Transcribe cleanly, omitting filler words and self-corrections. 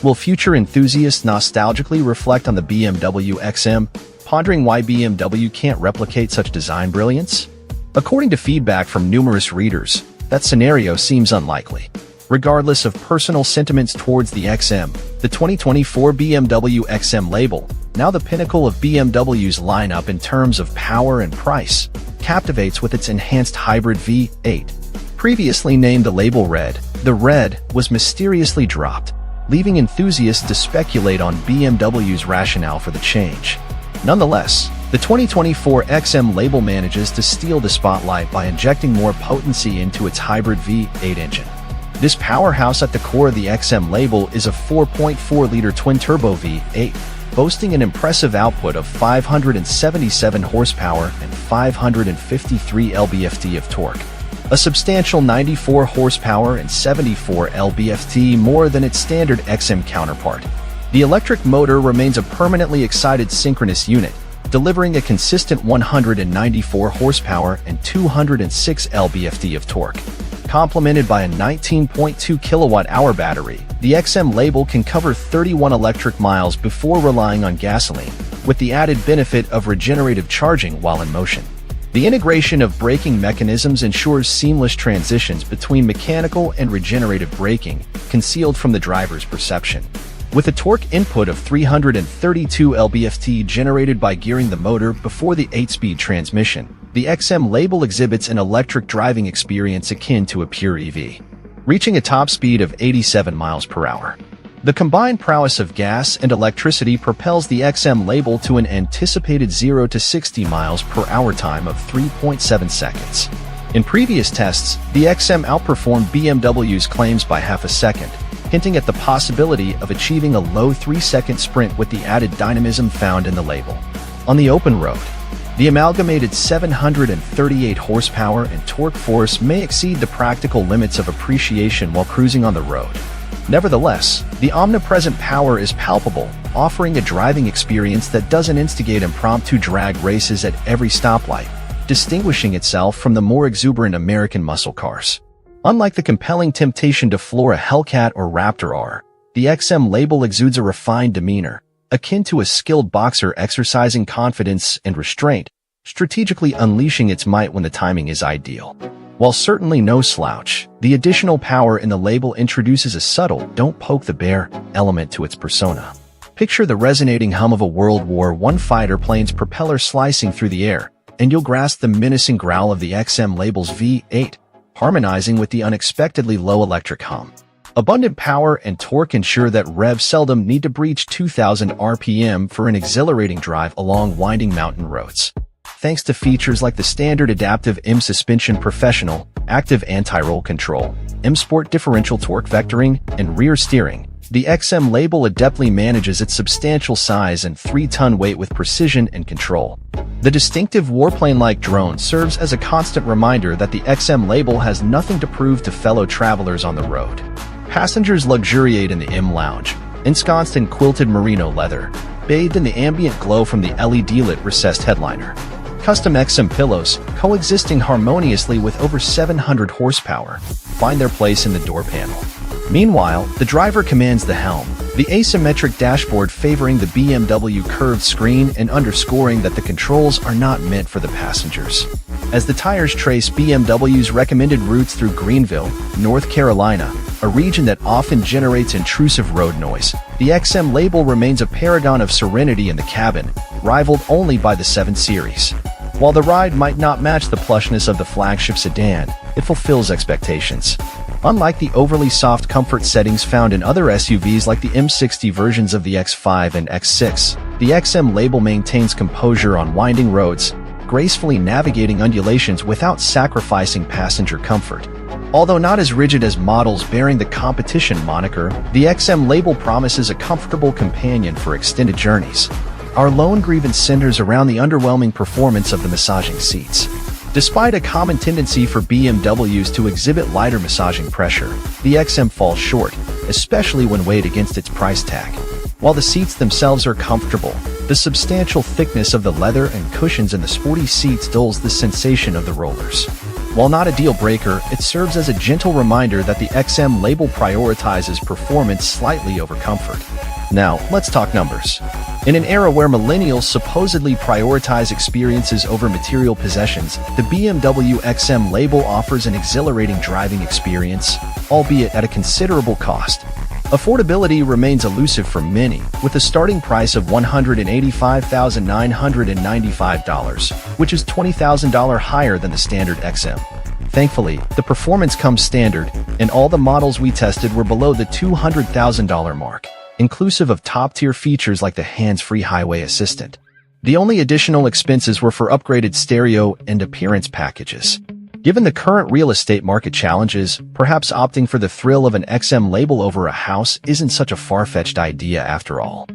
Will future enthusiasts nostalgically reflect on the BMW XM, pondering why BMW can't replicate such design brilliance? According to feedback from numerous readers, that scenario seems unlikely. Regardless of personal sentiments towards the XM, the 2024 BMW XM Label, now the pinnacle of BMW's lineup in terms of power and price, captivates with its enhanced hybrid V8. Previously named the Label Red, the red was mysteriously dropped, leaving enthusiasts to speculate on BMW's rationale for the change. Nonetheless, the 2024 XM Label manages to steal the spotlight by injecting more potency into its hybrid V8 engine. This powerhouse at the core of the XM Label is a 4.4-liter twin-turbo V8, boasting an impressive output of 577 horsepower and 553 lb-ft of torque. A substantial 94 horsepower and 74 lb-ft more than its standard XM counterpart. The electric motor remains a permanently excited synchronous unit, delivering a consistent 194 horsepower and 206 lb-ft of torque. Complemented by a 19.2 kilowatt-hour battery, the XM Label can cover 31 electric miles before relying on gasoline, with the added benefit of regenerative charging while in motion. The integration of braking mechanisms ensures seamless transitions between mechanical and regenerative braking, concealed from the driver's perception. With a torque input of 332 lb-ft generated by gearing the motor before the 8-speed transmission, the XM Label exhibits an electric driving experience akin to a pure EV, reaching a top speed of 87 miles per hour. The combined prowess of gas and electricity propels the XM Label to an anticipated 0 to 60 miles per hour time of 3.7 seconds. In previous tests, the XM outperformed BMW's claims by half a second, hinting at the possibility of achieving a low 3-second sprint with the added dynamism found in the Label. On the open road, the amalgamated 738 horsepower and torque force may exceed the practical limits of appreciation while cruising on the road. Nevertheless, the omnipresent power is palpable, offering a driving experience that doesn't instigate impromptu drag races at every stoplight, distinguishing itself from the more exuberant American muscle cars. Unlike the compelling temptation to floor a Hellcat or Raptor R, the XM Label exudes a refined demeanor, akin to a skilled boxer exercising confidence and restraint, strategically unleashing its might when the timing is ideal. While certainly no slouch, the additional power in the Label introduces a subtle "don't poke the bear" element to its persona. Picture the resonating hum of a World War I fighter plane's propeller slicing through the air, and you'll grasp the menacing growl of the XM Label's V8, harmonizing with the unexpectedly low electric hum. Abundant power and torque ensure that revs seldom need to breach 2,000 RPM for an exhilarating drive along winding mountain roads. Thanks to features like the standard adaptive M suspension professional, active anti-roll control, M Sport differential torque vectoring, and rear steering, the XM Label adeptly manages its substantial size and 3-ton weight with precision and control. The distinctive warplane-like drone serves as a constant reminder that the XM Label has nothing to prove to fellow travelers on the road. Passengers luxuriate in the M Lounge, ensconced in quilted merino leather, bathed in the ambient glow from the LED-lit recessed headliner. Custom XM pillows, coexisting harmoniously with over 700 horsepower, find their place in the door panel. Meanwhile, the driver commands the helm, the asymmetric dashboard favoring the BMW curved screen and underscoring that the controls are not meant for the passengers. As the tires trace BMW's recommended routes through Greenville, North Carolina, a region that often generates intrusive road noise, the XM Label remains a paragon of serenity in the cabin, rivaled only by the 7 Series. While the ride might not match the plushness of the flagship sedan, it fulfills expectations. Unlike the overly soft comfort settings found in other SUVs like the M60 versions of the X5 and X6, the XM Label maintains composure on winding roads, gracefully navigating undulations without sacrificing passenger comfort. Although not as rigid as models bearing the competition moniker, the XM Label promises a comfortable companion for extended journeys. Our lone grievance centers around the underwhelming performance of the massaging seats. Despite a common tendency for BMWs to exhibit lighter massaging pressure, the XM falls short, especially when weighed against its price tag. While the seats themselves are comfortable, the substantial thickness of the leather and cushions in the sporty seats dulls the sensation of the rollers. While not a deal breaker, it serves as a gentle reminder that the XM label prioritizes performance slightly over comfort. Now, let's talk numbers. In an era where millennials supposedly prioritize experiences over material possessions, the BMW XM label offers an exhilarating driving experience, albeit at a considerable cost. Affordability remains elusive for many, with a starting price of $185,995, which is $20,000 higher than the standard XM. Thankfully, the performance comes standard, and all the models we tested were below the $200,000 mark, inclusive of top-tier features like the hands-free highway assistant. The only additional expenses were for upgraded stereo and appearance packages. Given the current real estate market challenges, perhaps opting for the thrill of an XM label over a house isn't such a far-fetched idea after all.